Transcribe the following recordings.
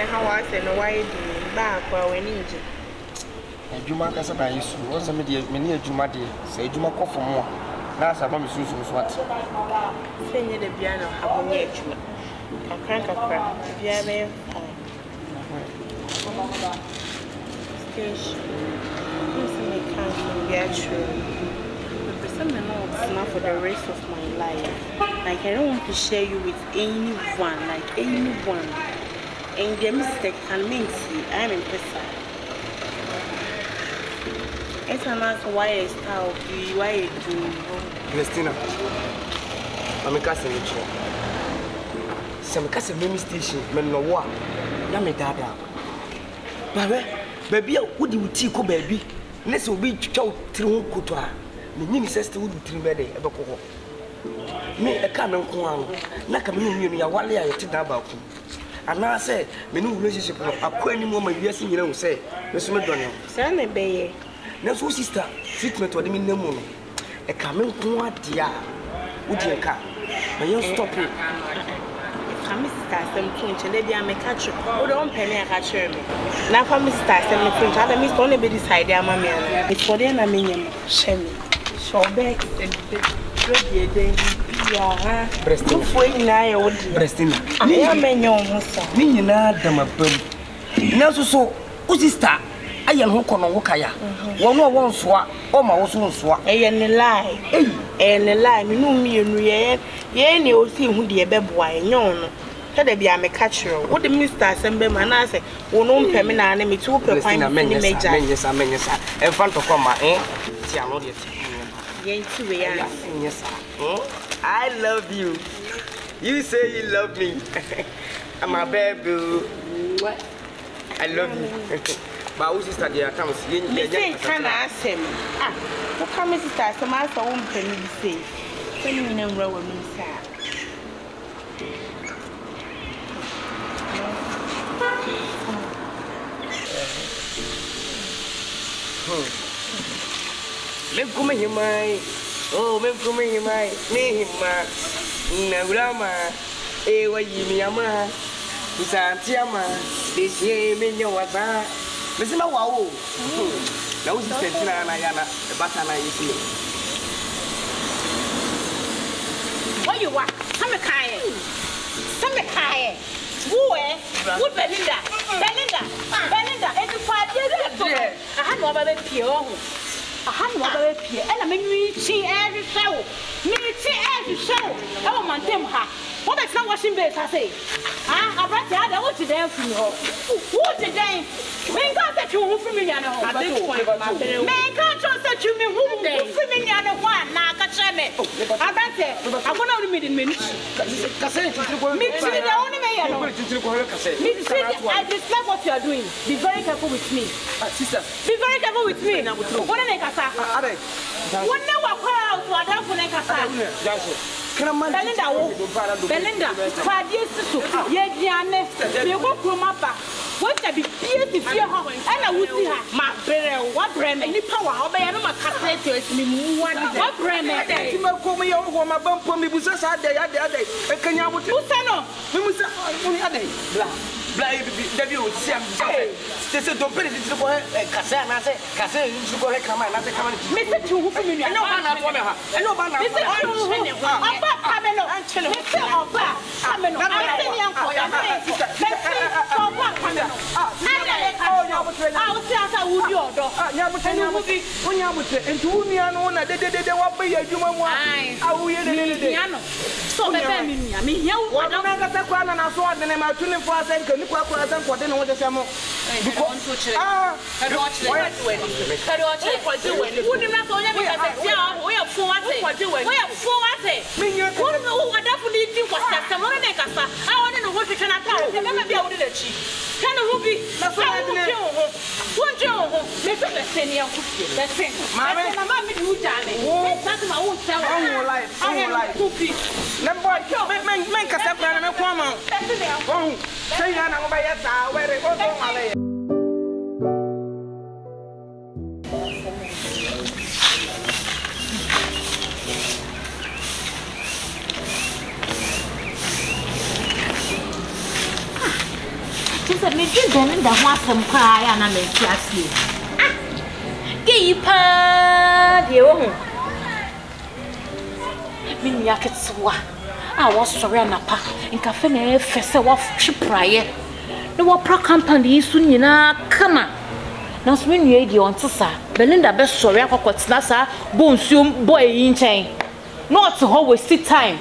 how I say no why do back or when you and you mark as I used to was a media many a Juma day, say Juma call for more. That's a mommy Susan what? Say you the piano have a age. A crank a crap. Yeah, babe. Station. You can't be true. Something else now for the rest of my life. Like I don't want to share you with anyone, like anyone. And the mistake can mean I'm in person. It's an answer why I start why I do. Christina, I'm a cousin. Some cousin mimi station, men no wa. Ya me dada. Baby, what do you take, baby? Let's be chow through Kutua. The minister would be ready. Me a canon coin, like a million year while I did about him. And I say, me no relationship of any moment, yes, you know, say, Miss Madonna. Send a bay. No, sister, treatment or the minimum. A coming coin, dear. Would you come? May you stop it? I'm Mr. Some lady, I'm a catcher. Oh, don't penny a catcher me. Now, for Mr. Some French, I missed only be decided, I'm a man. It's for the enemy, Shemmy. So back Breasting for I old breasting. I am a young Nina Damapum. Now, so, sister, I am Hokon Wokaya. One swat, or my own swat. And a lie, and a lie, you know me and Rian. Ye, you see who the baby, yon. Had be a catcher. What the Mr. Assembly man, I say, one own permanent enemy to per fine a many major. And front of Kwame, eh? See, I'm not yet. Yes, I love you. You say you love me. I'm a baby. What? I love you. But who's sister there comes? You can ask him. Ah, what come sister? Some answer won't tell me to say. Tell me no row with me, sir. Let come here, my. Oh, me come here, my. Me, ma. Nagrama. Ewa yimiyama. Usantiama. This year, me no waba. Listen, wow. Now, who's the Sentina and Ayana? The Batana is here. What you want? Some kind. Some kind. Who, Belinda? Belinda, and the party. I had no other pure. I had no other pure. And I mean, me, she every show. Oh, my damn her. What is not washing base? I say. I brought the other. What did they from her? What did they? Men can't set you who for me. I know. Men can't set you who for me. I know one. Now, catch me. I bet it. I'm going to meet in minutes. The only way I know. I dislike what you are doing. Be very careful with me. Sister. Be very careful with me. What an ekasa. What never call to a damn ekasa. Belinda, 5 years to Yadiane, you go from Mapa. What I be beautiful here, and I would see her. My brother, what brand any power? I'll be a cassette to me. What brand? You might call me over my bump for me. Was a sad day. Can you have to Debbie would say, they said, don't put it into the boy, Cassan, I say, Cassan, you go ahead, come on, I say, come on. Mr. Two, I know Banner for me. I know Banner. Mr. me did then the one cry and I make you. Gay pa, dear. Me yaketswa. I was sorry and a pack in cafe fessa of shipwright. No what pro company soon you know, come on. Now swing you on Tessa. Belinda best sorry for what's Nasa, Bonsum boy in chain. Not to always sit time.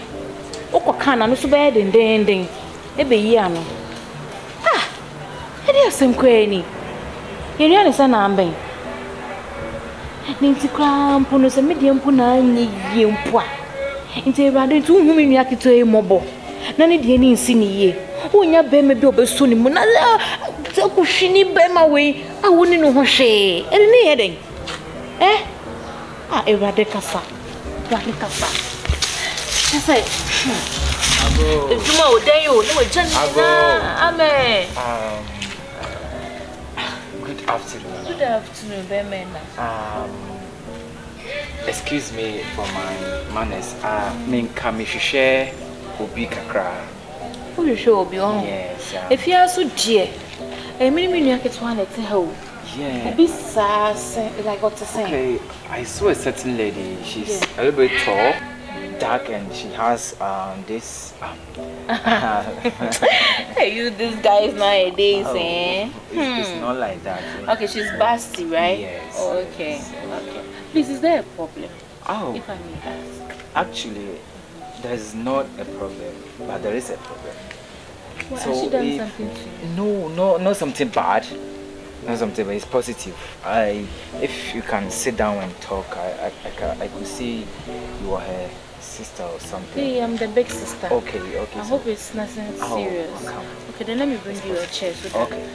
Oko kana no so bad and ding. Ebe yano. Ah, it is some queenie. You know, it's an ambe. Ninty crown punos a medium puna yim poa. Inte rather 2 women yakito a mobile. None of the any senior. When your baby be obesuni munaza, so pushini bema way. I wouldn't know what she and needing. Eh? Ah, a radicasa. Radicasa. I said, tomorrow, there you know, Amen. Good afternoon. Good afternoon, Bemena. Excuse me for my manners. Min kamishishe obi kakra. Who you show be on? Yes. If you are so dear, a minute you get one at home. Yeah. Be sass, like what to say. Okay, I saw a certain lady. She's a little bit tall, dark, and she has this. Hey, you this guys nowadays, eh? It's not like that. Okay, she's busty, right? Yes. Oh, okay. Yes. Okay. Please, is there a problem? Oh. If I may ask. Actually, there's not a problem, but there is a problem. Well, has she done something to you? No, not something bad. Not something, but it's positive. If you can sit down and talk, I could see you are her sister or something. Hey, I'm the big sister. Okay. I hope it's nothing serious. Okay, then let me bring you a chair. So that, okay.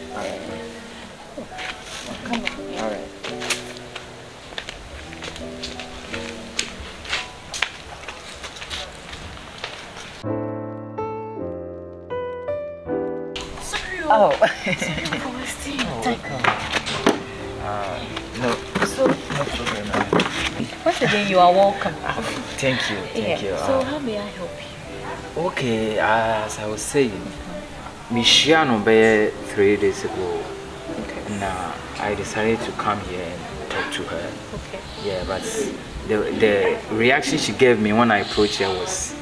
Come on. All right. Oh. No. So, no problem. once again, you are welcome. Thank you. So, how may I help you? Okay, as I was saying, Michiano be 3 days ago. Okay. Now I decided to come here and talk to her. Okay. Yeah, but the reaction she gave me when I approached her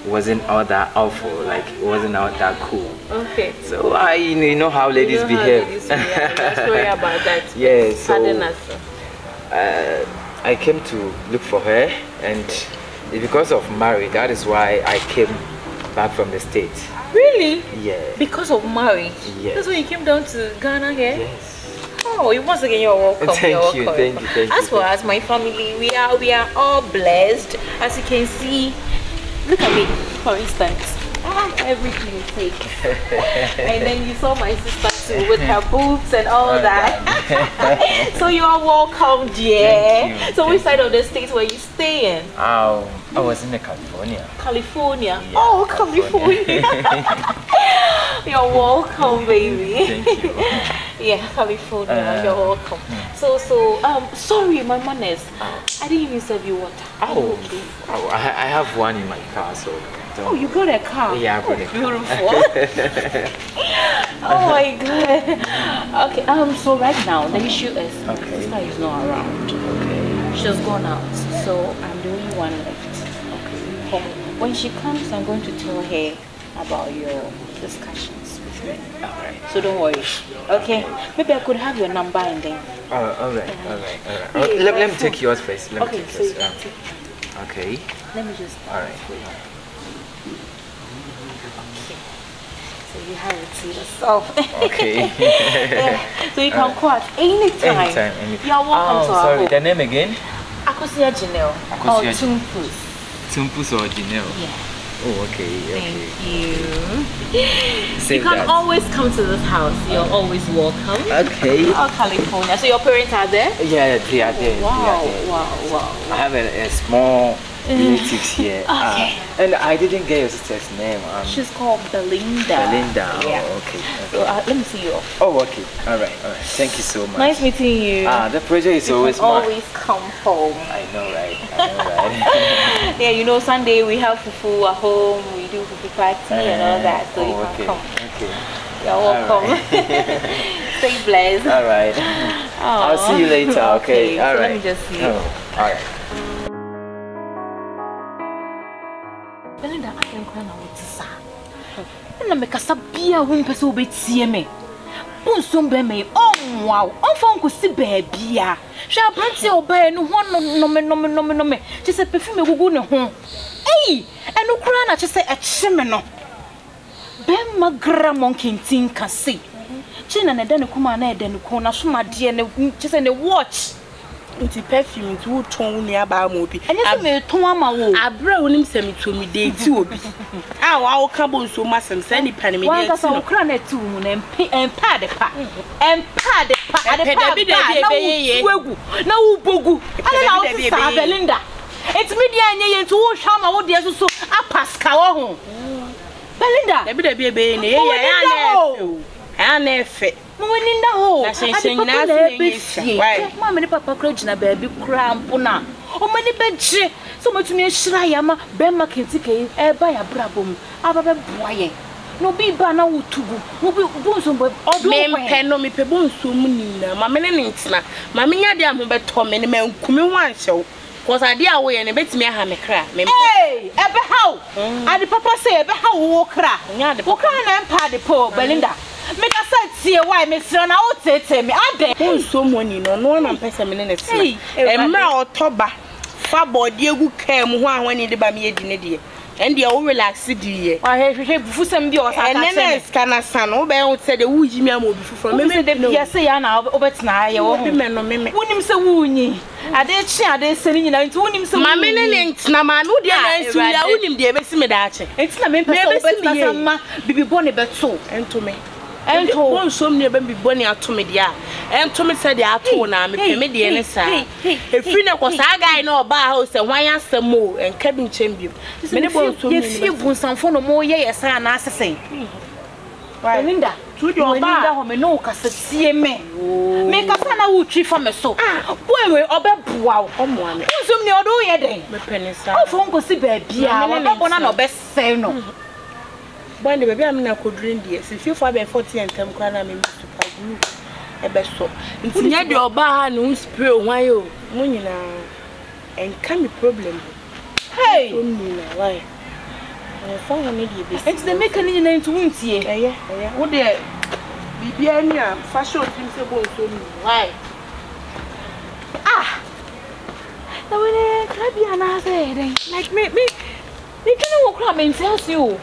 wasn't all that awful. Like it wasn't all that cool. Okay. So you know how ladies behave. I'm sorry about that. Yeah. So pardon us. I came to look for her, and because of Mary, that is why I came back from the States. Really? Yeah. Because of marriage? Yes. That's why you came down to Ghana here? Yes. Oh, once again, you're welcome. Thank you. As for us, my family, we are all blessed. As you can see, look at me, for instance. Everything is fake. And then you saw my sister too with her boobs and all that. So you are welcome, dear. So which side of the States were you staying? I was in California. California? Yeah, oh, California. You're welcome, baby. Thank you. Yeah, California. You're welcome. So, sorry, my manners. I didn't even serve you water. Oh, I have one in my car, so. Oh, you got a car? Yeah, I got a car. Beautiful. Oh my God. Okay. So right now the issue is sister is not around. Okay. She's gone out, so I'm the only one left. Okay. When she comes, I'm going to tell her about your discussions with me. Alright. So don't worry. Okay. Maybe I could have your number and then. Alright. Let me take yours first. Let me okay. take So yours. you can take. Okay. Let me just. Alright. So you have it to yourself. Okay. Yeah. So you can call at any time. Anytime. You are welcome to our sorry, home. the name again? Akosia Gynel. Or Tumpus. Tumpus or Gynel? Yeah. Oh, okay. Thank you. Save you can that. always come to this house. You're always welcome. Okay. Oh, California. So your parents are there? Yeah, they are there. Wow. I have a small relatives here. Okay. And I didn't get your sister's name. She's called Belinda. Yeah. Oh, okay. So let me see you off. Oh, okay. All right. Thank you so much. Nice meeting you. The project is always mine. Always come home. I know, right? Yeah, you know, Sunday we have fufu at home. We do fufu party and all that. So you can come. Okay. You're welcome. Stay blessed. All right. I'll see you later. Okay. All right. Let me just see. All right. Belinda, I can cry now with Tissa. And I make a sabia when person be see me. Bosom be me. Oh wow. On phone could see baby. Shall plenty obey no one no me. Just a perfume go no home. Hey, and no crown just say a chimeno. Ben magra monkey tin can see. Chin and then come on then corner so my dear just in the watch. Into perfume to tone near Bamobi. And yes, me Toma wo. I brought him semi to me day too. Our cabo so much and send it penny. One does all crown it too and pad the pa and pad the pa and no bogu. I don't know, Belinda. It's media and to shama what there's so a pascal. Belinda, there be a baby. I never. When in the hole, I many papa crutch na baby crampona. Oh, many bench so much me shrayama, Ben McKenzie, buy a brabum, Abba boy. No be banner to go, no be bosom, but all pen no me pebon so munina, my menina, my mina diam, but Tom and men come one show. Cause I dear way and a bit me a hammer crack. Hey, ever how? I the papa say, ever how walk crack. Walk on and party poor Belinda. Make a sight see why Miss Ron out say me. I dare someone you know, no one person minutes. Hey, and now toba. Fabo dear who came when you did by me a dinner. And the old relaxed dear. I have Fusam Dios and then Scana son, Obey said the Wooji Mamo before me. Yes, say now, Obetzna, your men no mimic. Wouldn't him so woony. I did share this selling you to him some mammy links, Namma, no dear, I wouldn't be a messimadache. It's not maybe Bibi Bonnie but so, and to me. And told so near baby Bonnie out to me, dear. And to me said the Atona, me dear, sir. If you know, was I guy no bar house and why ask some more and cabin chamber. If you want some phone more, yes, and assassin. Why, Linda, to your bar home and no cassette, see me. Make a fan of tree from a so. Where we obey wow, one. Some near do ye day. My penny, sir. Oh, phone go see baby. I'm not one of best say no. When the baby I'm not could drink this. If you 5 and 40 and come cry, I mean, a best so. It's near your bar, no spray, why you, Munina, and can be problem. Hey, why? I found a media business. It's the mechanism name to win here. Yeah, what there? Bibiania, fashion things about so why? Ah, now when I be an answer, like me, they can't walk around and tell you.